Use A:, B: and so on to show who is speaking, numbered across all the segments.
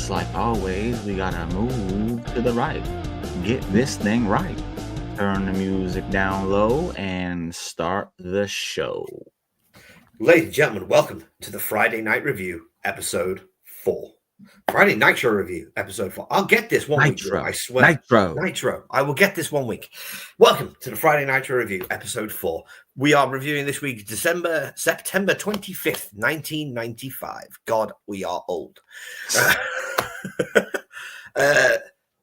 A: just like always, we gotta move to the right. Get this thing right. Turn the music down low and start the show.
B: Ladies and gentlemen, welcome to the Friday Night Review, episode 4. Friday Nitro Review, episode 4. I'll get this one week, I swear. Nitro. I will get this one week. Welcome to the Friday Nitro Review, episode 4. We are reviewing this week, September 25th, 1995. God, we are old.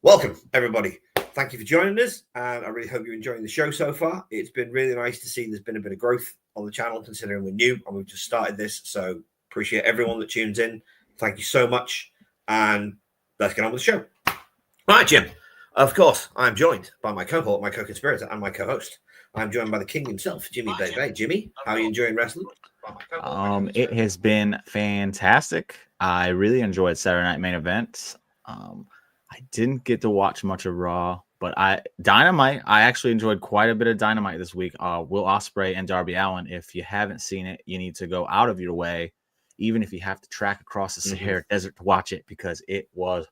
B: Welcome, everybody. Thank you for joining us. And I really hope you're enjoying the show so far. It's been really nice to see there's been a bit of growth on the channel, considering we're new and we've just started this. So appreciate everyone that tunes in. Thank you so much. And let's get on with the show. All right, Jim. Of course, I'm joined by my cohort, my co-conspirator, and my co-host. I'm joined by the king himself, Jimmy Bebe. Jimmy, how are you enjoying wrestling?
A: It has been fantastic. I really enjoyed Saturday Night Main Event. I didn't get to watch much of Raw, but Dynamite. I actually enjoyed quite a bit of Dynamite this week. Will Ospreay and Darby Allin. If you haven't seen it, you need to go out of your way, even if you have to track across the Sahara Desert to watch it, because it was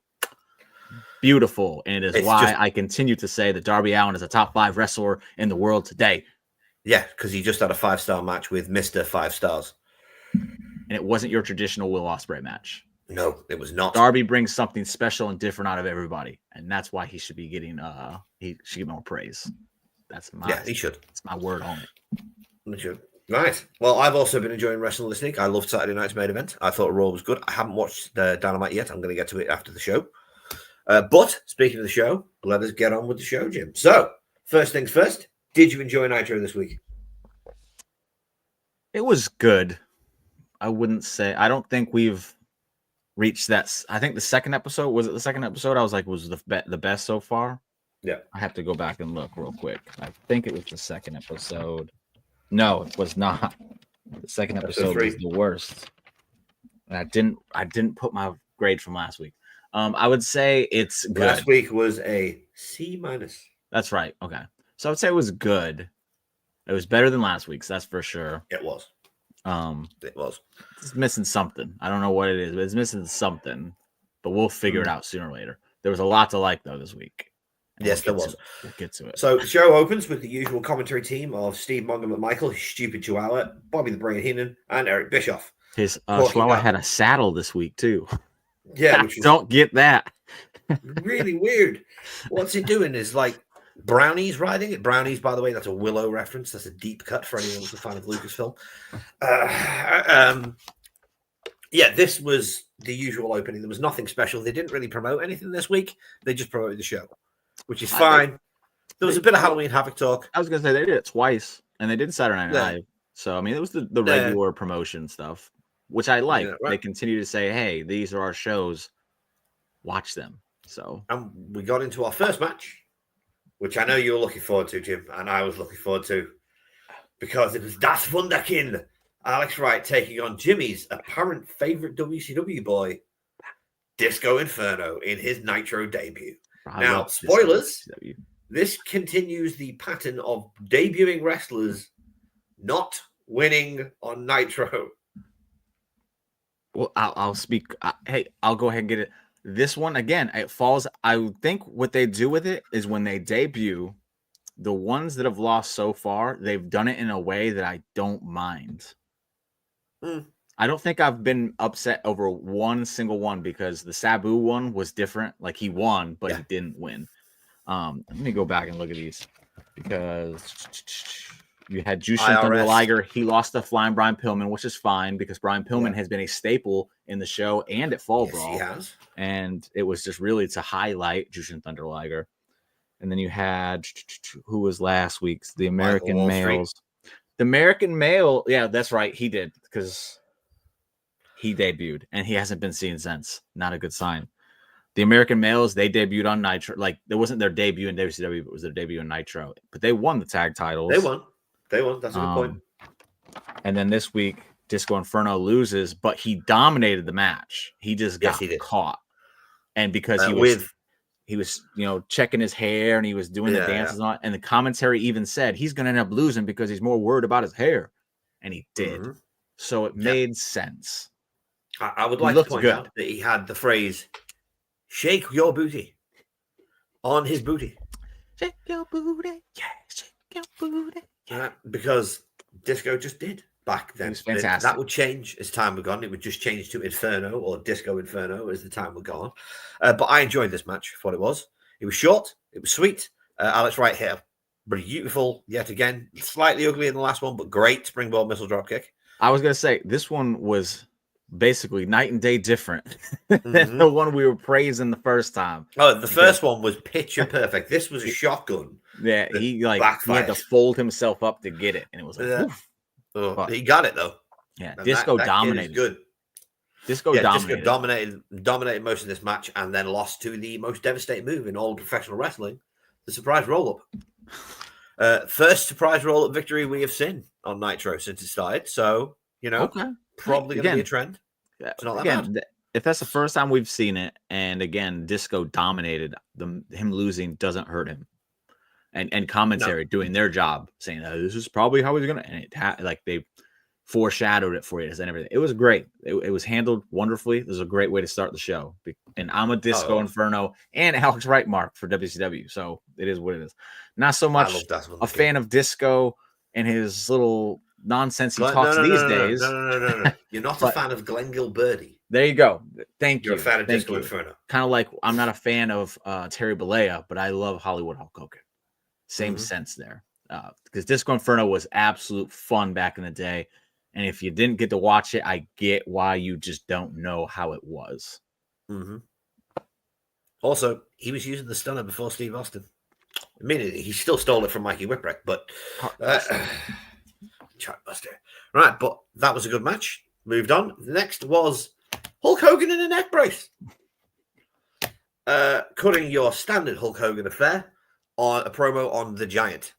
A: beautiful, and it is why I continue to say that Darby Allin is a top 5 wrestler in the world today.
B: Yeah, because he just had a 5-star match with Mr. 5 Stars.
A: And it wasn't your traditional Will Ospreay match.
B: No, it was not.
A: Darby brings something special and different out of everybody, and that's why he should be getting he should get more praise.
B: He should.
A: It's my word on it.
B: He should. Right. Well, I've also been enjoying wrestling this week. I loved Saturday night's main event. I thought Raw was good. I haven't watched the Dynamite yet. I'm going to get to it after the show. But speaking of the show, let us get on with the show, Jim. So, first things first, did you enjoy Nitro this week?
A: It was good. I wouldn't say. I don't think we've reached that. I think the second episode, was it the second episode? I was like, was the best so far?
B: Yeah.
A: I have to go back and look real quick. I think it was the second episode. No, it was not. The second episode was the worst. And I didn't put my grade from last week. I would say it's good.
B: Last week was a C-.
A: That's right. Okay. So I would say it was good. It was better than last week's, that's for sure.
B: It was. It was.
A: It's missing something. I don't know what it is, but it's missing something. But we'll figure it out sooner or later. There was a lot to like, though, this week.
B: Yes, there was.
A: We'll get to it.
B: So the show opens with the usual commentary team of Steve Mongo McMichael, his stupid Chihuahua, Bobby the Brain Heenan, and Eric Bischoff.
A: His Chihuahua had a saddle this week, too.
B: Yeah.
A: Don't get that.
B: Really weird. What's he doing? Is like Brownie's riding it. Brownie's, by the way, that's a Willow reference. That's a deep cut for anyone who's a fan of Lucasfilm. Yeah, this was the usual opening. There was nothing special. They didn't really promote anything this week. They just promoted the show, which is fine. There was a bit of Halloween Havoc talk.
A: I was going to say they did it twice, and they did Saturday Night Live. So, I mean, it was the regular promotion stuff, which I like. Yeah, right. They continue to say, hey, these are our shows. Watch them. So,
B: and we got into our first match, which I know you were looking forward to, Jim, and I was looking forward to, because it was Das Wunderkind, Alex Wright, taking on Jimmy's apparent favorite WCW boy, Disco Inferno, in his Nitro debut. Now, spoilers, this continues the pattern of debuting wrestlers not winning on Nitro.
A: Well, I'll speak. I'll go ahead and get it. This one, again, it falls. I think what they do with it is when they debut, the ones that have lost so far, they've done it in a way that I don't mind. I don't think I've been upset over one single one, because the Sabu one was different. Like, he won, but he didn't win. Let me go back and look at these, because you had Jushin Thunder Liger. He lost to Flying Brian Pillman, which is fine, because Brian Pillman has been a staple in the show and at Fall Brawl.
B: He has.
A: And it was just really to highlight Jushin Thunder Liger. And then you had, who was last week's? The American Males. The American Male, yeah, that's right. He did, because he debuted, and he hasn't been seen since. Not a good sign. The American Males, they debuted on Nitro. Like, it wasn't their debut in WCW, but it was their debut in Nitro. But they won the tag titles.
B: They won. That's a good point.
A: And then this week, Disco Inferno loses, but he dominated the match. He just got caught. And because he was, checking his hair, and he was doing the dances on, and the commentary even said he's going to end up losing because he's more worried about his hair. And he did. So it made sense.
B: I would like to point out that he had the phrase, Shake your booty on his booty.
A: Shake your booty, yeah, shake your booty.
B: Yeah. Because Disco just did back then.
A: It was fantastic.
B: That would change as time would go on. It would just change to Inferno or Disco Inferno as the time would go on. But I enjoyed this match for what it was. It was short. It was sweet. Alex Wright hit a beautiful, yet again, slightly ugly in the last one, but great springboard missile dropkick.
A: I was going to say, this one was basically night and day different than the one we were praising the first time.
B: Oh, the first one was picture perfect. This was a shotgun.
A: Yeah, he had to fold himself up to get it, and it was like,
B: he got it though.
A: Yeah, and Disco dominated.
B: Good.
A: Disco dominated.
B: Disco dominated most of this match, and then lost to the most devastating move in all of professional wrestling, the surprise roll up. First surprise roll up victory we have seen on Nitro since it started. So probably going to be a trend. It's not that bad.
A: If that's the first time we've seen it, and again, Disco dominated, him losing doesn't hurt him. And commentary doing their job, saying this is probably how he's gonna, and they foreshadowed it for you and everything. It was great. It was handled wonderfully. It was a great way to start the show. And I'm a Disco Inferno and Alex Wright mark for WCW, so it is what it is. Not so much a fan of Disco and his little nonsense he talks these days.
B: No. You're not a fan of Glenn Gilberti.
A: There you go. Thank you.
B: You're a fan of Disco Inferno.
A: Kind of like I'm not a fan of Terry Bollea, but I love Hollywood Hulk Hogan. Same sense there. Because Disco Inferno was absolute fun back in the day. And if you didn't get to watch it, I get why you just don't know how it was.
B: Also, he was using the stunner before Steve Austin. I mean, he still stole it from Mikey Whipwreck, but Chartbuster. Right, but that was a good match. Moved on. The next was Hulk Hogan in a neck brace. Cutting your standard Hulk Hogan affair on a promo on the Giant.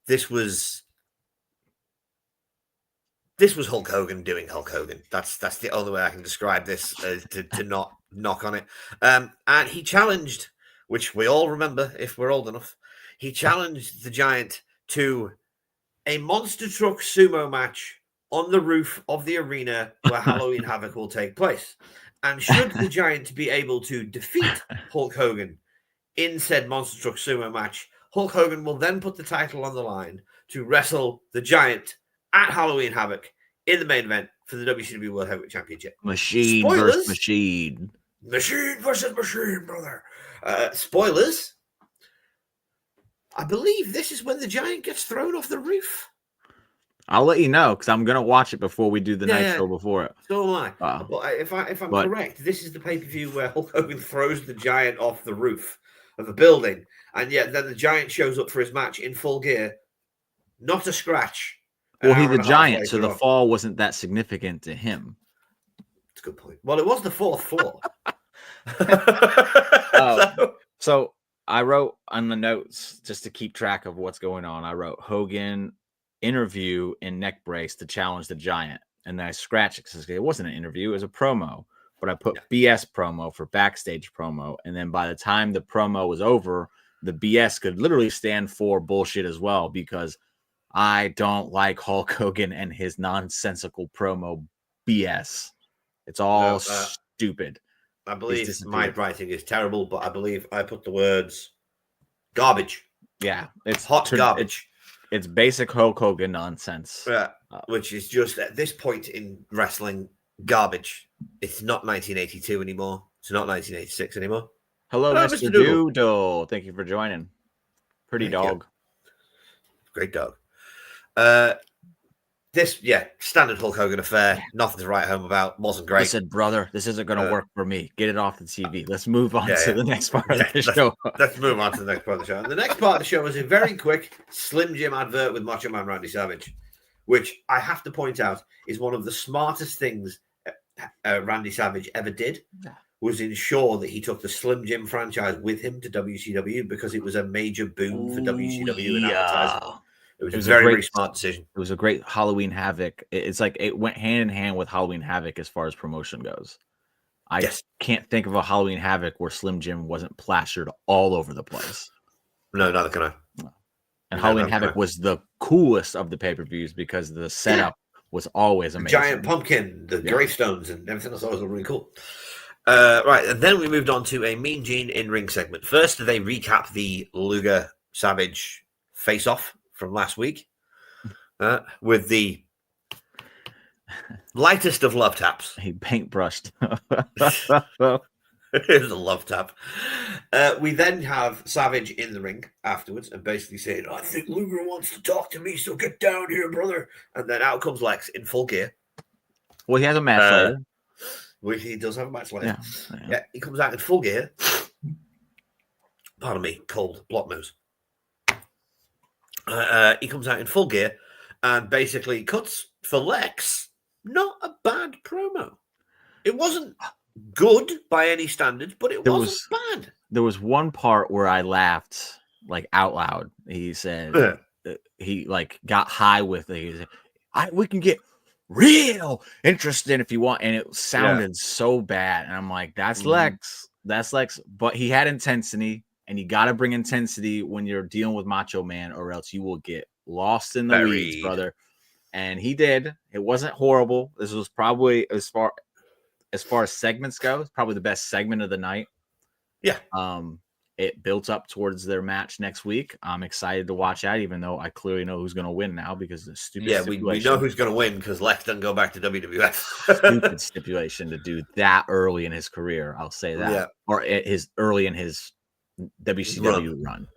B: This was Hulk Hogan doing Hulk Hogan. That's the only way I can describe this, to not knock on it. And he challenged, which we all remember if we're old enough, he challenged the Giant to a monster truck sumo match on the roof of the arena where Halloween Havoc will take place. And should the Giant be able to defeat Hulk Hogan in said monster truck sumo match, Hulk Hogan will then put the title on the line to wrestle the Giant at Halloween Havoc in the main event for the WCW World Heavyweight Championship.
A: Machine versus machine.
B: Machine versus machine, brother. Spoilers. I believe this is when the Giant gets thrown off the roof.
A: I'll let you know because I'm going to watch it before we do the Nitro before it.
B: So am I. But if I'm correct, this is the pay-per-view where Hulk Hogan throws the Giant off the roof of a building, and yet then the Giant shows up for his match in full gear. Not a scratch.
A: Well, he's a Giant, so the fall wasn't that significant to him.
B: That's a good point. Well, it was the fourth fall.
A: So I wrote on the notes, just to keep track of what's going on, I wrote Hogan interview in neck brace to challenge the Giant. And then I scratched it because it wasn't an interview, it was a promo. But I put BS promo for backstage promo. And then by the time the promo was over, the BS could literally stand for bullshit as well, because I don't like Hulk Hogan and his nonsensical promo BS. It's all stupid.
B: I believe my writing is terrible, but I believe I put the words garbage.
A: Yeah, it's
B: hot garbage.
A: It's basic Hulk Hogan nonsense.
B: Yeah, which is just at this point in wrestling, garbage. It's not 1982 anymore. It's not 1986 anymore.
A: Hello, Mr. Doodle. Thank you for joining. Pretty dog.
B: Great dog. Standard Hulk Hogan affair. Nothing to write home about. Wasn't great.
A: I said, brother, this isn't going to work for me. Get it off the TV. Let's move on to the next part of the show.
B: Let's move on to the next part of the show. And the next part of the show is a very quick Slim Jim advert with Macho Man Randy Savage, which I have to point out is one of the smartest things Randy Savage ever did. Was ensure that he took the Slim Jim franchise with him to WCW, because it was a major boom for WCW and advertising. It was a very smart decision. It
A: was a great Halloween Havoc. It's like it went hand in hand with Halloween Havoc as far as promotion goes. I can't think of a Halloween Havoc where Slim Jim wasn't plastered all over the place.
B: No, neither can I.
A: And Halloween Havoc was the coolest of the pay-per-views because the setup was always amazing.
B: The giant pumpkin, the gravestones, and everything else was really cool. Right, and then we moved on to a Mean Gene in-ring segment. First, they recap the Luger Savage face-off from last week with the lightest of love taps.
A: He paintbrushed.
B: It was a love tap. We then have Savage in the ring afterwards and basically saying, I think Luger wants to talk to me, so get down here, brother. And then out comes Lex in full gear.
A: Well, he has a match later.
B: He does have a match later.
A: Yeah.
B: Yeah, he comes out in full gear. Pardon me, cold, block nose. He comes out in full gear and basically cuts for Lex. Not a bad promo. It wasn't good by any standards, but it wasn't bad.
A: There was one part where I laughed like out loud. He said he like got high with it. He was like, we can get real interested if you want, and it sounded so bad. And I'm like, that's Lex. That's Lex. But he had intensity, and you got to bring intensity when you're dealing with Macho Man, or else you will get lost in the weeds, brother. And he did. It wasn't horrible. This was probably as far as segments go, it's probably the best segment of the night.
B: Yeah.
A: It built up towards their match next week. I'm excited to watch that, even though I clearly know who's going to win now because of the stupid stipulation.
B: We know who's going to win because Lex doesn't go back to WWF.
A: Stupid stipulation to do that early in his career. I'll say that. Yeah. Or early in his WCW run.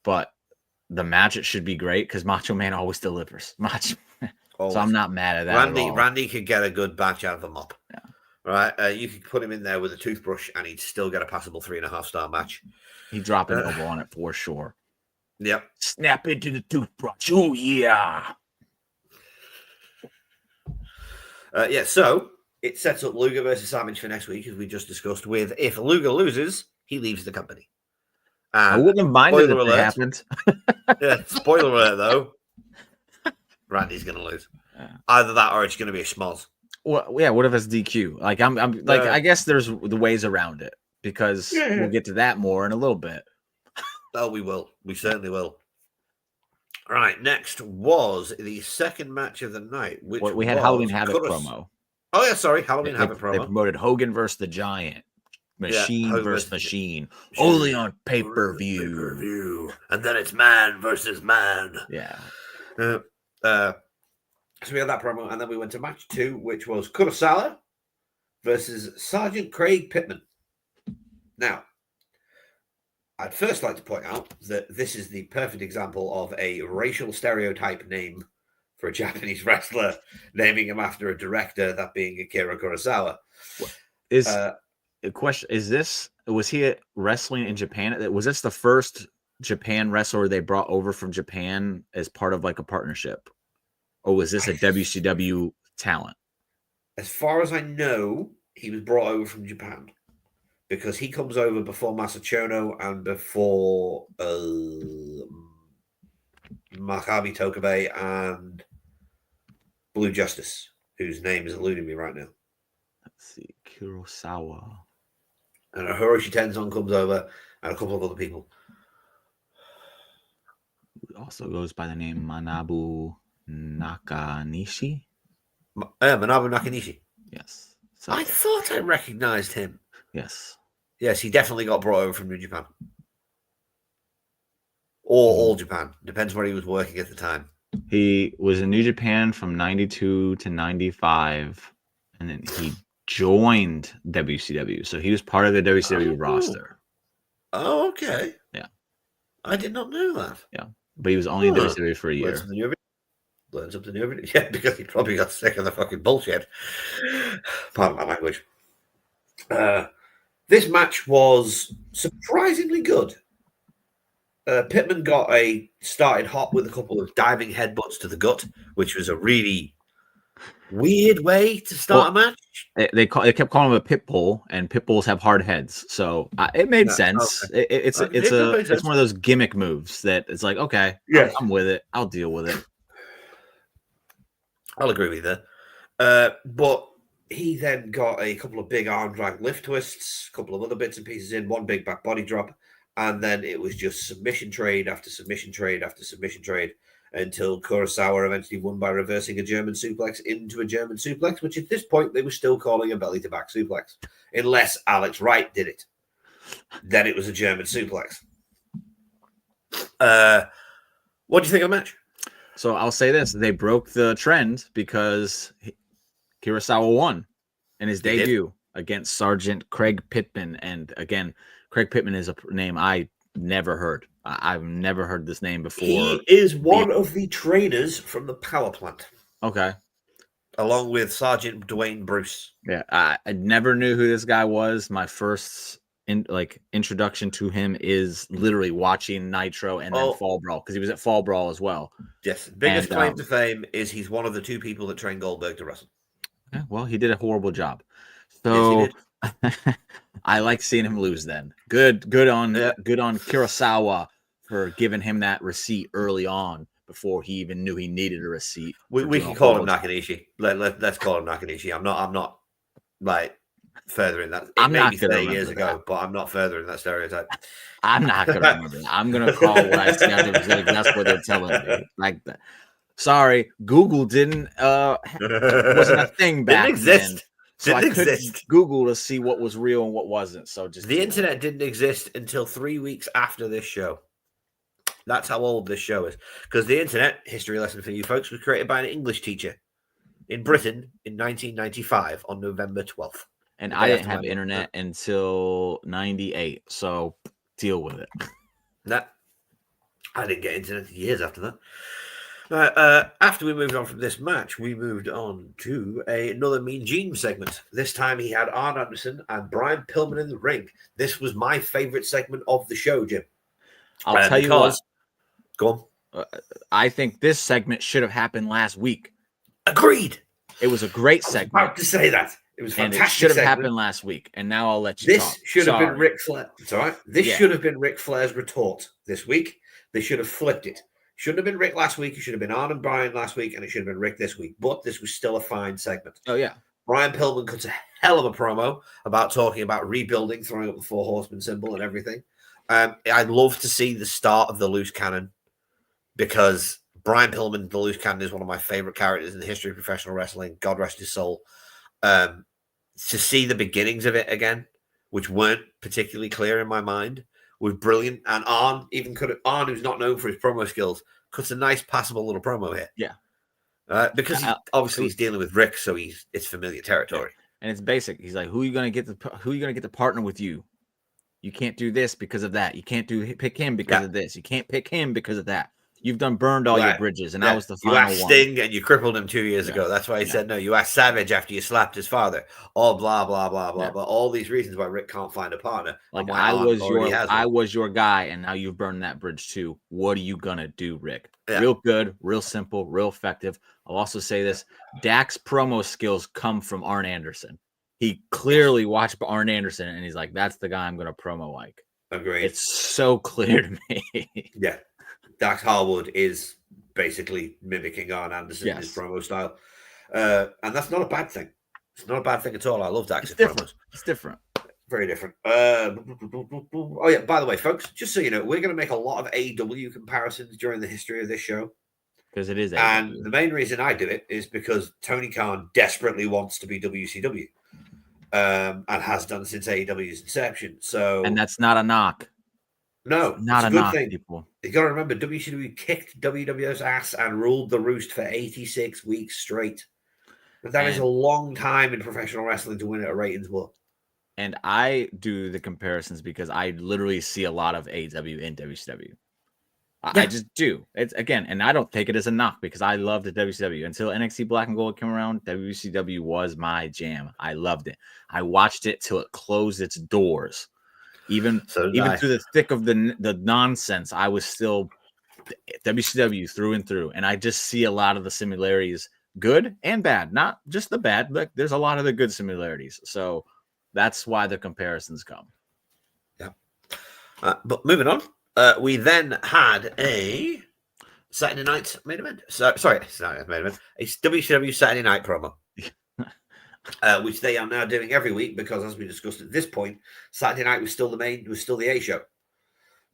A: But the match, it should be great because Macho Man always delivers. So I'm not mad at that.
B: Randy could get a good batch out of the mop.
A: Yeah.
B: Right. You could put him in there with a toothbrush and he'd still get a passable 3.5-star match.
A: He'd drop an elbow on it for sure.
B: Yep.
A: Snap into the toothbrush. Oh, yeah.
B: So it sets up Luger versus Savage for next week, as we just discussed, with if Luger loses, he leaves the company.
A: I wouldn't have minded if it happened.
B: Spoiler alert, though. Randy's going to lose. Either that or it's going to be a schmoz.
A: Well, yeah, what if it's DQ? Like, I'm like, I guess there's the ways around it because we'll get to that more in a little bit.
B: Oh, we will. We certainly will. All right, next was the second match of the night, which
A: we had Halloween Havoc promo.
B: Oh, yeah, sorry, Halloween Havoc promo.
A: They promoted Hogan versus the Giant. Machine versus machine. Only on pay-per-view.
B: And then it's man versus man.
A: Yeah.
B: So we had that promo, and then we went to match 2, which was Kurosawa versus Sergeant Craig Pittman. Now, I'd first like to point out that this is the perfect example of a racial stereotype name for a Japanese wrestler, naming him after a director, that being Akira Kurosawa.
A: A question, was he wrestling in Japan? Was this the first Japan wrestler they brought over from Japan as part of like a partnership? Or was this a WCW talent?
B: As far as I know, he was brought over from Japan because he comes over before Masachono and before Makabe Tokabe and Blue Justice, whose name is eluding me right now.
A: Let's see, Kurosawa.
B: And Hiroshi Tenzon comes over and a couple of other people.
A: It also goes by the name Manabu Nakanishi.
B: Manabu Nakanishi.
A: Yes.
B: So, I thought I recognized him.
A: Yes.
B: Yes, he definitely got brought over from New Japan. Or All Japan. Depends where he was working at the time.
A: He was in New Japan from 92 to 95. And then he joined WCW. So he was part of the WCW roster.
B: Oh, okay.
A: Yeah.
B: I did not know that.
A: Yeah. But he was only in WCW for a year.
B: Learn something new every day. Yeah, because he probably got sick of the fucking bullshit. Pardon my language. This match was surprisingly good. Pittman started hot with a couple of diving headbutts to the gut, which was a really weird way to start a match.
A: They kept calling him a pit bull, and pit bulls have hard heads, so it made sense. Okay. It's one of those gimmick moves that it's like, okay, yes. I'm with it. I'll deal with it.
B: I'll agree with you there. But he then got a couple of big arm drag lift twists, a couple of other bits and pieces in, one big back body drop, and then it was just submission trade after submission trade after submission trade. until Kurosawa eventually won by reversing a German suplex into a German suplex, which at this point they were still calling a belly-to-back suplex. Unless Alex Wright did it. Then it was a German suplex. What do you think of the match?
A: So I'll say this. They broke the trend because Kurosawa won in his debut against Sergeant Craig Pittman. And again, Craig Pittman is a name I never heard. I've never heard this name before.
B: He is one of the trainers from the power plant.
A: Okay.
B: Along with Sergeant Dwayne Bruce.
A: Yeah, I never knew who this guy was. My first introduction to him is literally watching Nitro and then Fall Brawl, because he was at Fall Brawl as well.
B: Yes, biggest claim to fame is he's one of the 2 people that trained Goldberg to wrestle.
A: Yeah, well, he did a horrible job. So yes, he did. I like seeing him lose. Then good on Kurosawa for giving him that receipt early on before he even knew he needed a receipt.
B: We can call him Nakanishi. Let's call him Nakanishi. I'm not like furthering that.
A: I'm not
B: 30 years ago, but I'm not furthering that stereotype.
A: I'm not gonna remember that. I'm gonna call what I see on the that's what they're telling me. Like that. Sorry, Google wasn't a thing back
B: didn't exist.
A: then. So I couldn't Google to see what was real and what wasn't. So just
B: the internet didn't exist until 3 weeks after this show. That's how old this show is. Because the internet, history lesson for you folks, was created by an English teacher in Britain in 1995 on November 12th.
A: And I didn't have internet until 98. So deal with it.
B: I didn't get internet years after that. After we moved on from this match, we moved on to another Mean Gene segment. This time he had Arn Anderson and Brian Pillman in the ring. This was my favorite segment of the show, Jim.
A: I'll tell you what.
B: Go
A: on. I think this segment should have happened last week.
B: Agreed.
A: It was a great segment.
B: I was about to say that. It was fantastic.
A: And it should have happened last week. And now I'll let you talk.
B: This should have been Ric Flair. It's all right. This should have been Ric Flair's retort this week. They should have flipped it. Shouldn't have been Rick last week. It should have been Arn and Brian last week, and it should have been Rick this week. But this was still a fine segment.
A: Oh, yeah.
B: Brian Pillman cuts a hell of a promo about talking about rebuilding, throwing up the 4 horsemen symbol and everything. I'd love to see the start of the loose cannon, because Brian Pillman, the loose cannon, is one of my favorite characters in the history of professional wrestling. God rest his soul. To see the beginnings of it again, which weren't particularly clear in my mind, was brilliant. And Arn, who's not known for his promo skills, cuts a nice, passable little promo here.
A: Yeah.
B: Because he's dealing with Rick, so it's familiar territory.
A: And it's basic. He's like, who are you gonna get to partner with you? You can't do this because of that. You can't pick him because of this. You can't pick him because of that. You've done burned all your bridges, and I was the final one.
B: You asked Sting, and you crippled him 2 years ago. That's why he said no. You asked Savage after you slapped his father. All blah blah blah blah blah. All these reasons why Rick can't find a partner.
A: Like I was your guy, and now you've burned that bridge too. What are you gonna do, Rick? Yeah. Real good, real simple, real effective. I'll also say this: Dak's promo skills come from Arn Anderson. He clearly watched Arn Anderson, and he's like, "That's the guy I'm gonna promo like."
B: Agreed.
A: It's so clear to me.
B: Yeah. Dax Harwood is basically mimicking Arn Anderson in his promo style. And that's not a bad thing. It's not a bad thing at all. I love Dax's promos.
A: It's different.
B: Very different. Oh, yeah, by the way, folks, just so you know, we're going to make a lot of AEW comparisons during the history of this show.
A: Because it is AEW.
B: And the main reason I do it is because Tony Khan desperately wants to be WCW. And has done since AEW's inception. And
A: that's not a knock.
B: No,
A: not a knock, people.
B: You got to remember, WCW kicked WWF's ass and ruled the roost for 86 weeks straight. But that is a long time in professional wrestling to win at a ratings war.
A: And I do the comparisons because I literally see a lot of AEW in WCW. I just do. It's again, and I don't take it as a knock because I loved the WCW until NXT Black and Gold came around. WCW was my jam. I loved it. I watched it till it closed its doors. Even through the thick of the nonsense, I was still WCW through and through. And I just see a lot of the similarities, good and bad, not just the bad. Like there's a lot of the good similarities. So that's why the comparisons come.
B: Yeah. But moving on, we then had a Saturday night main event. Sorry, Saturday main event. It's WCW Saturday night promo. Which they are now doing every week because, as we discussed at this point, Saturday night was still the A show.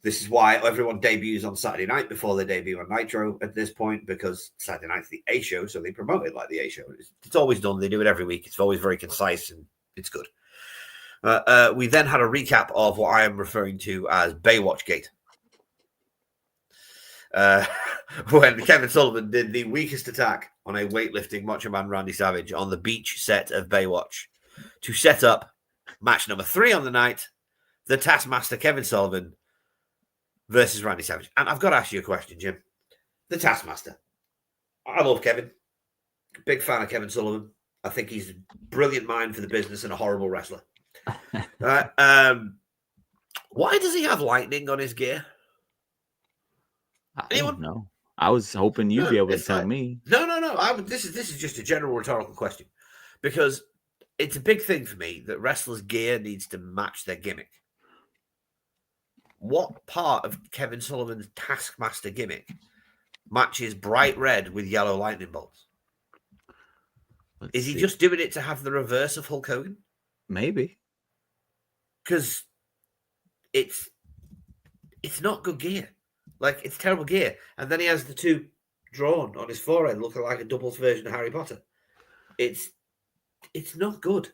B: This is why everyone debuts on Saturday night before they debut on Nitro at this point, because Saturday night's the A show, so they promote it like the A show. It's always done. They do it every week. It's always very concise and it's good. We then had a recap of what I am referring to as Baywatch Gate. When Kevin Sullivan did the weakest attack on a weightlifting Macho Man Randy Savage on the beach set of Baywatch to set up match number 3 on the night, the Taskmaster Kevin Sullivan versus Randy Savage. And I've got to ask you a question, Jim. The Taskmaster. I love Kevin. Big fan of Kevin Sullivan. I think he's a brilliant mind for the business and a horrible wrestler. Why does he have lightning on his gear?
A: I don't know. I was hoping you'd be able to tell me.
B: No. This is just a general rhetorical question, because it's a big thing for me that wrestlers' gear needs to match their gimmick. What part of Kevin Sullivan's Taskmaster gimmick matches bright red with yellow lightning bolts? Is he just doing it to have the reverse of Hulk Hogan?
A: Maybe.
B: Because it's not good gear. Like, it's terrible gear. And then he has the 2 drawn on his forehead, looking like a doubles version of Harry Potter. It's not good.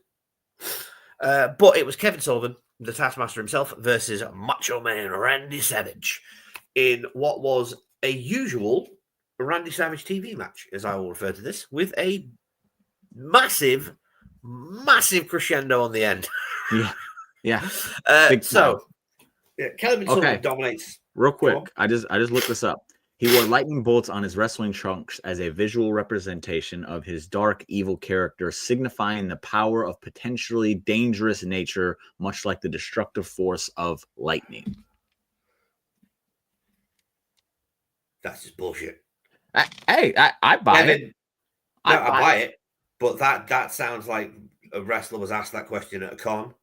B: But it was Kevin Sullivan, the Taskmaster himself, versus Macho Man Randy Savage in what was a usual Randy Savage TV match, as I will refer to this, with a massive crescendo on the end.
A: Yeah.
B: Kevin Sullivan dominates.
A: Real quick, I just looked this up. He wore lightning bolts on his wrestling trunks as a visual representation of his dark, evil character, signifying the power of potentially dangerous nature, much like the destructive force of lightning.
B: That's just bullshit.
A: I buy it.
B: I buy it, but that sounds like a wrestler was asked that question at a con.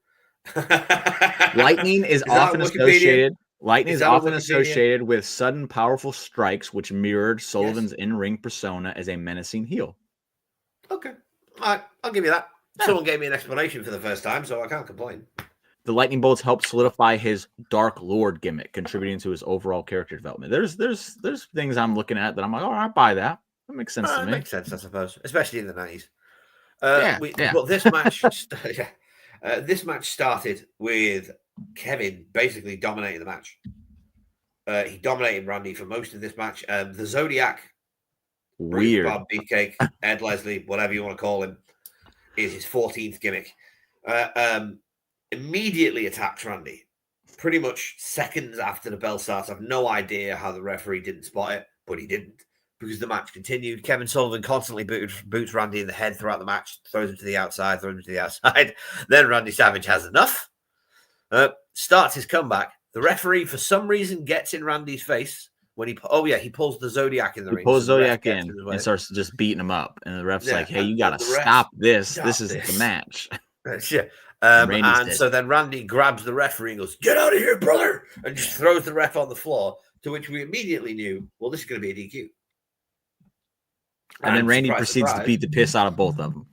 A: Lightning is often associated. Lightning is often associated with sudden, powerful strikes, which mirrored Sullivan's in-ring persona as a menacing heel.
B: Okay. All right, I'll give you that. Yeah. Someone gave me an explanation for the first time, so I can't complain.
A: The lightning bolts help solidify his Dark Lord gimmick, contributing to his overall character development. There's things I'm looking at that I'm like, oh, I buy that. That makes sense to me.
B: Makes sense, I suppose, especially in the 90s. But this match started with Kevin basically dominating the match. He dominated Randy for most of this match. The Zodiac,
A: weird
B: Bob Beefcake, Ed Leslie, whatever you want to call him, is his 14th gimmick. Immediately attacks Randy, pretty much seconds after the bell starts. I have no idea how the referee didn't spot it, but he didn't, because the match continued. Kevin Sullivan constantly boots Randy in the head throughout the match, throws him to the outside. Then Randy Savage has enough. Starts his comeback. The referee, for some reason, gets in Randy's face when he pulls the Zodiac in the ring.
A: He pulls Zodiac in and starts just beating him up. And the ref's like, hey, you got to stop this. This is the match.
B: So then Randy grabs the referee and goes, get out of here, brother, and just throws the ref on the floor, to which we immediately knew, well, this is going to be a DQ.
A: And then Randy proceeds to beat the piss out of both of them.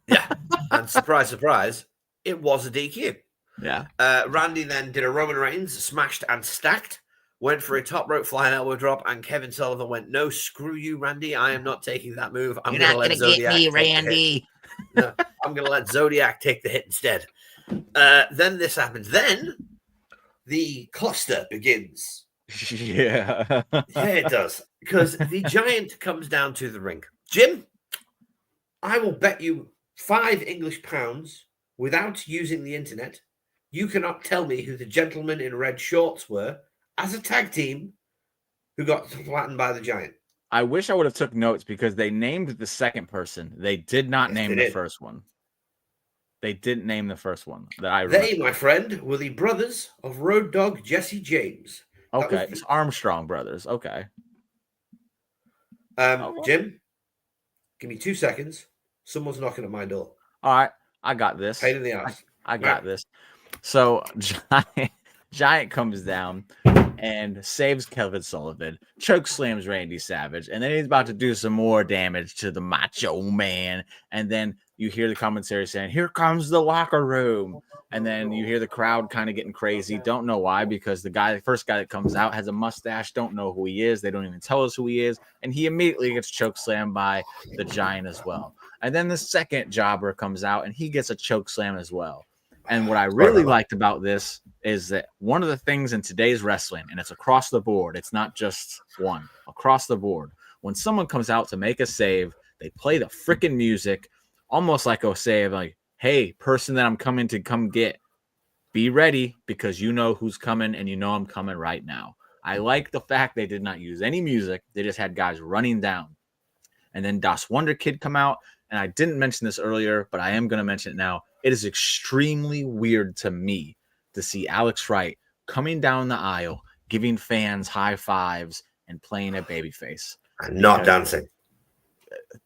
B: Yeah. And surprise, surprise, it was a DQ.
A: Yeah.
B: Randy then did a Roman Reigns, smashed and stacked, went for a top rope flying elbow drop, and Kevin Sullivan went, no, screw you, Randy. I am not taking that move.
C: You're not going to get me, Randy.
B: No, I'm going to let Zodiac take the hit instead. Then this happens. Then the cluster begins.
A: Yeah.
B: Yeah, it does. Because the Giant comes down to the ring. Jim, I will bet you 5 English pounds without using the internet, you cannot tell me who the gentlemen in red shorts were as a tag team who got flattened by the Giant.
A: I wish I would have took notes, because they named the second person. They did not name the first one. They didn't name the first one that I remember.
B: They, my friend, were the brothers of Road Dogg Jesse James.
A: Okay, it's Armstrong brothers. Okay.
B: Jim, give me 2 seconds. Someone's knocking at my door.
A: All right, I got this.
B: Pain in the ass.
A: I got this. So Giant comes down, and saves Kevin Sullivan, choke slams Randy Savage, and then he's about to do some more damage to the Macho Man. And then you hear the commentary saying, "Here comes the locker room." And then you hear the crowd kind of getting crazy. Don't know why, because the first guy that comes out has a mustache. Don't know who he is. They don't even tell us who he is. And he immediately gets choke slammed by the Giant as well. And then the second jobber comes out and he gets a choke slam as well. And what I really liked about this is that one of the things in today's wrestling, and it's across the board, it's not just one, across the board. When someone comes out to make a save, they play the freaking music, almost like a save, like, "Hey, person that I'm coming to come get, be ready because you know who's coming and you know I'm coming right now." I like the fact they did not use any music. They just had guys running down. And then Das Wonder Kid come out. And I didn't mention this earlier, but I am going to mention it now. It is extremely weird to me to see Alex Wright coming down the aisle, giving fans high fives and playing a babyface.
B: And not dancing.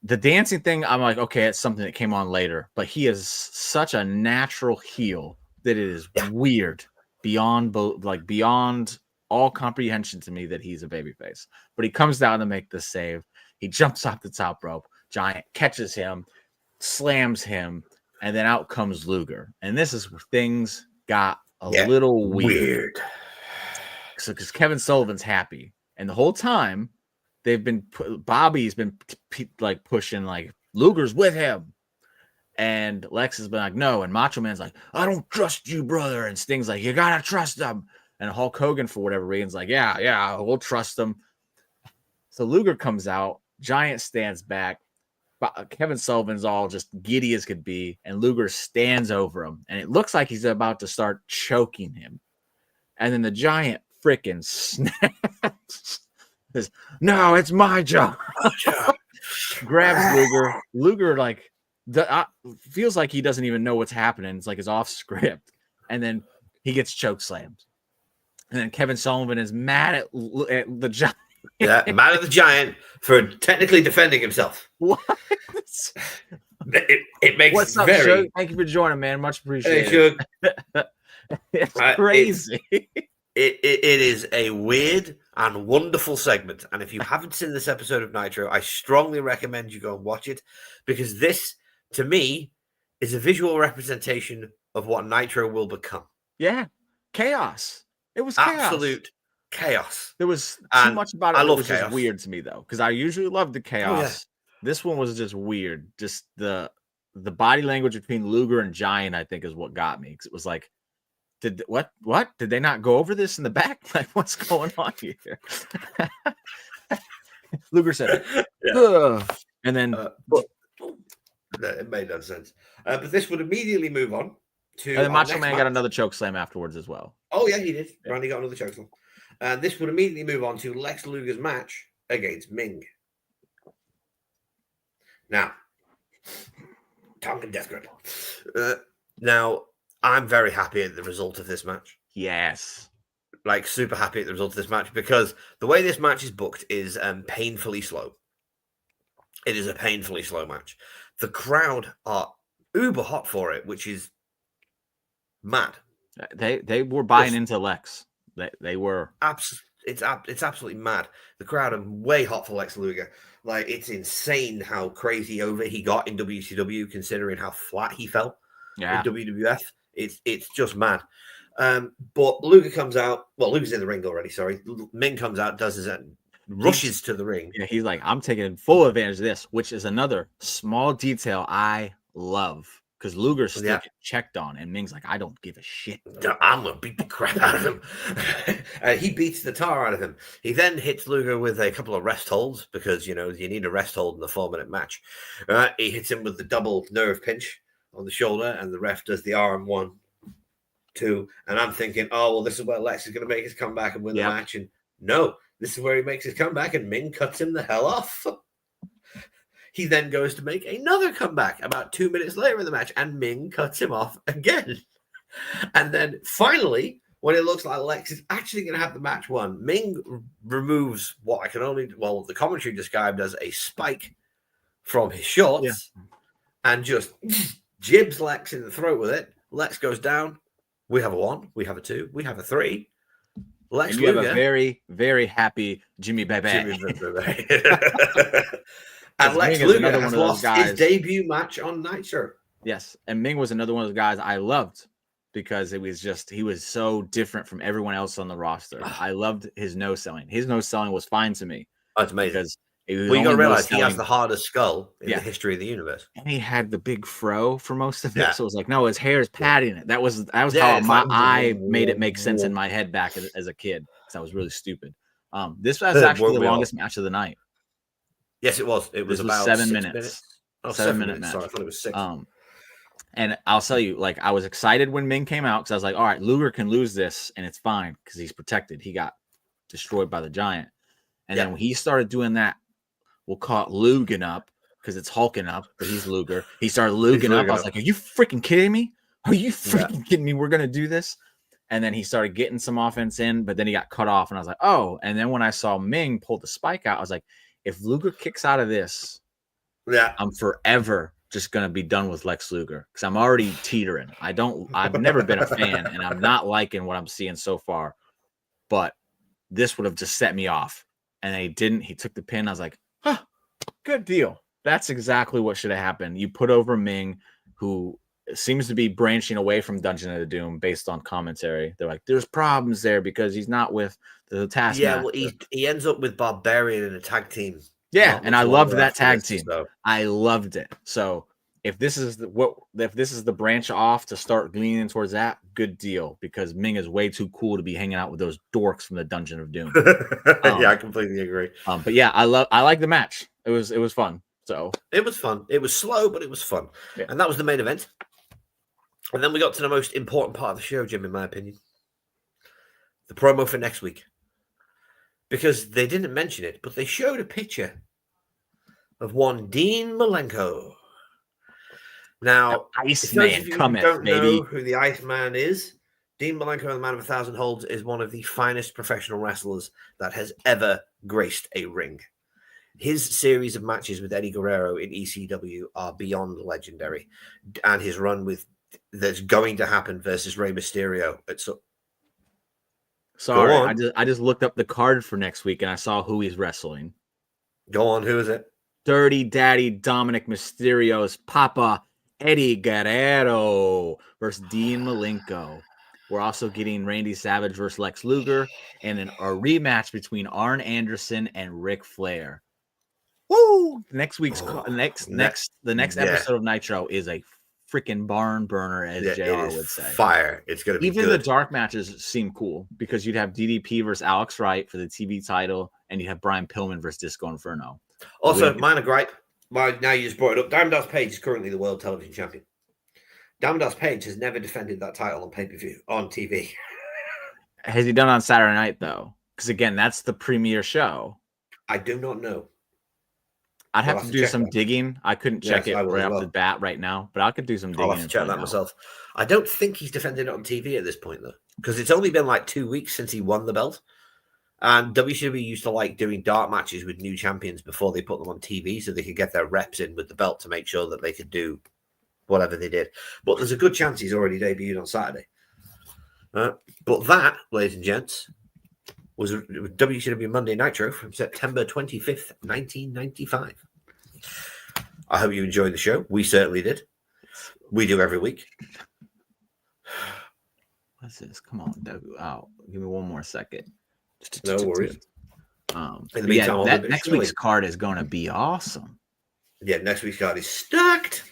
A: The dancing thing, I'm like, okay, it's something that came on later, but he is such a natural heel that it is weird beyond all comprehension to me that he's a babyface. But he comes down to make the save. He jumps off the top rope. Giant catches him, slams him, and then out comes Luger. And this is where things got a little weird. So, because Kevin Sullivan's happy, and the whole time Bobby's been like pushing like Luger's with him, and Lex has been like, no, and Macho Man's like, "I don't trust you, brother," and Sting's like, "You gotta trust him," and Hulk Hogan for whatever reason's like, yeah, we'll trust him. So Luger comes out, Giant stands back. Kevin Sullivan's all just giddy as could be, and Luger stands over him, and it looks like he's about to start choking him. And then the Giant freaking snaps. Says, "No, it's my job." Grabs Luger. Luger like feels like he doesn't even know what's happening. It's like it's off script, and then he gets choke slammed. And then Kevin Sullivan is mad at the Giant.
B: Yeah, mad at the Giant for technically defending himself.
A: What?
B: It makes
A: What's up,
B: very.
A: Shug? Thank you for joining, man. Much appreciated.
B: Hey,
A: It's crazy.
B: It is a weird and wonderful segment. And if you haven't seen this episode of Nitro, I strongly recommend you go and watch it, because this, to me, is a visual representation of what Nitro will become.
A: Yeah. Chaos. It was
B: absolute chaos.
A: There was too much about it.
B: I love
A: was
B: chaos.
A: Just weird to me, though, because I usually love the chaos. Oh, yeah. This one was just weird. Just the body language between Luger and Giant, I think, is what got me. Because it was like, what? Did they not go over this in the back? Like, what's going on here? Luger said, "Ugh," and then
B: it made no sense. But this would immediately move on to.
A: And then Macho Man got another choke slam afterwards as well.
B: Oh yeah, he did. Yeah. Randy got another choke slam. And this would immediately move on to Lex Luger's match against Ming. Now, Tonkin Death Grip. Now, I'm very happy at the result of this match.
A: Yes.
B: Like, super happy at the result of this match, because the way this match is booked is painfully slow. It is a painfully slow match. The crowd are uber hot for it, which is mad.
A: They were buying into Lex. They were.
B: It's absolutely mad. The crowd are way hot for Lex Luger. Like, it's insane how crazy over he got in WCW, considering how flat he fell in WWF. It's just mad. But Luger comes out. Well, Luger's in the ring already. Sorry, Ming comes out, does his rushes to the ring.
A: Yeah, he's like, "I'm taking full advantage of this," which is another small detail I love. Because Luger's still getting checked on, and Ming's like, "I don't give a shit.
B: I'm going to beat the crap out of him." He beats the tar out of him. He then hits Luger with a couple of rest holds, because, you need a rest hold in the 4-minute match. He hits him with the double nerve pinch on the shoulder, and the ref does the arm 1, 2. And I'm thinking, oh, well, this is where Lex is going to make his comeback and win the match. And no, this is where he makes his comeback, and Ming cuts him the hell off. He then goes to make another comeback about 2 minutes later in the match, and Ming cuts him off again. And then finally, when it looks like Lex is actually going to have the match won, Ming removes what the commentary described as a spike from his shorts and just jibs Lex in the throat with it. Lex goes down. We have a 1, we have a 2, we have a 3. Lex
A: and you have a
B: Luger.
A: very, very happy Jimmy Bebe.
B: And Lex
A: Ming is
B: Luger
A: another
B: has
A: one of those
B: lost
A: guys.
B: his debut match on Nitro.
A: Yes, and Ming was another one of those guys I loved because it was just he was so different from everyone else on the roster. I loved his no selling. His no selling was fine to me.
B: That's amazing.
A: Because it was
B: well, you got to
A: only
B: realize he has
A: no-selling.
B: the hardest skull in
A: Yeah.
B: the history of the universe,
A: and he had the big fro for most of it.
B: Yeah.
A: So it was like, no, his hair is padding it. That was
B: Yeah,
A: how
B: it's
A: I
B: like-
A: made it make sense in my head back as a kid because I was really stupid. This was actually the
B: Weren't we all?
A: longest match of the night.
B: Yes, it was. It was
A: This was
B: about
A: 7
B: 6
A: minutes.
B: Oh,
A: 7-minute
B: minutes.
A: match.
B: Sorry, I thought it was 6.
A: And I'll tell you, like, I was excited when Ming came out because I was like, all right, Luger can lose this and it's fine because he's protected. He got destroyed by the Giant. And then when he started doing that, we'll call it Lugan up because it's hulking up, but he's Luger. He started Lugan up. I was like, are you freaking kidding me? Are you freaking kidding me? We're going to do this? And then he started getting some offense in, but then he got cut off. And I was like, oh. And then when I saw Ming pull the spike out, I was like, if Luger kicks out of this, I'm forever just going to be done with Lex Luger because I'm already teetering. I've never been a fan, and I'm not liking what I'm seeing so far. But this would have just set me off. And he didn't. He took the pin. I was like, huh, good deal. That's exactly what should have happened. You put over Ming, who seems to be branching away from Dungeon of the Doom based on commentary. They're like, there's problems there because he's not with the Taskmaster.
B: Yeah, well, he ends up with Barbarian in a tag team.
A: Yeah, and I loved that tag team.
B: So.
A: I loved it. So if this is the branch off to start leaning towards that, good deal because Ming is way too cool to be hanging out with those dorks from the Dungeon of Doom.
B: Yeah, I completely agree.
A: But yeah, I like the match. It was fun. So
B: it was fun. It was slow, but it was fun. Yeah. And that was the main event. And then we got to the most important part of the show, Jim, in my opinion. The promo for next week. Because they didn't mention it, but they showed a picture of one Dean Malenko. Now,
A: Iceman cometh,
B: don't
A: baby.
B: know who the Iceman is, Dean Malenko, the Man of 1,000 Holds, is one of the finest professional wrestlers that has ever graced a ring. His series of matches with Eddie Guerrero in ECW are beyond legendary, and his run that's going to happen versus Rey Mysterio at
A: Sorry, I just looked up the card for next week and I saw who he's wrestling.
B: Go on, who is it?
A: Dirty Daddy Dominic Mysterio's Papa Eddie Guerrero versus Dean Malenko. We're also getting Randy Savage versus Lex Luger and a rematch between Arn Anderson and Ric Flair. Woo! Next week's the next episode of Nitro is a freaking barn burner, as JR would say.
B: Fire. It's going to be
A: even
B: good.
A: The dark matches seem cool because you'd have DDP versus Alex Wright for the TV title, and you'd have Brian Pillman versus Disco Inferno.
B: Also, minor gripe. Now you just brought it up. Diamond Dallas Page is currently the world television champion. Diamond Dallas Page has never defended that title on pay-per-view on TV.
A: Has he done on Saturday night though? Because again, that's the premiere show.
B: I do not know.
A: I'd have to do some digging. I couldn't check it right off the bat right now, but I could do some digging.
B: I'll have to check that myself. I don't think he's defended it on TV at this point, though, because it's only been like 2 weeks since he won the belt. And WCW used to like doing dark matches with new champions before they put them on TV so they could get their reps in with the belt to make sure that they could do whatever they did. But there's a good chance he's already debuted on Saturday. But that, ladies and gents, was WCW Monday Nitro from September 25th, 1995. I hope you enjoyed the show. We certainly did. We do every week.
A: What's this? Come on, give me one more second.
B: No worries.
A: In the meantime, next week's card is going to be awesome.
B: Yeah, next week's card is stacked.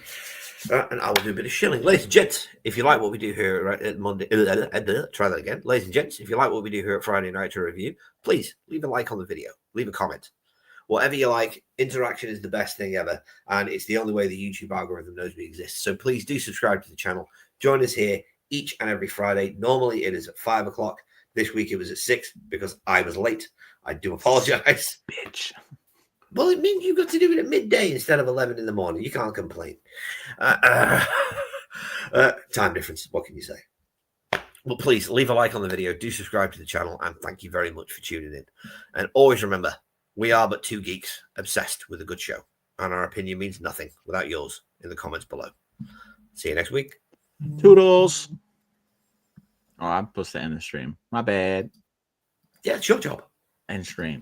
B: And I will do a bit of shilling. Ladies and gents, if you like what we do here right at Monday, try that again. Ladies and gents, if you like what we do here at Friday Nitro Review, please leave a like on the video. Leave a comment. Whatever you like, interaction is the best thing ever. And it's the only way the YouTube algorithm knows we exist. So please do subscribe to the channel. Join us here each and every Friday. Normally it is at 5 o'clock. This week it was at 6 because I was late. I do apologize.
A: Bitch.
B: Well, it means you got to do it at midday instead of 11 in the morning. You can't complain. Time difference. What can you say? Well, please leave a like on the video. Do subscribe to the channel. And thank you very much for tuning in. And always remember, we are but two geeks obsessed with a good show. And our opinion means nothing without yours in the comments below. See you next week.
A: Toodles. Oh, I'm supposed to end the stream. My bad.
B: Yeah, it's your job.
A: and stream.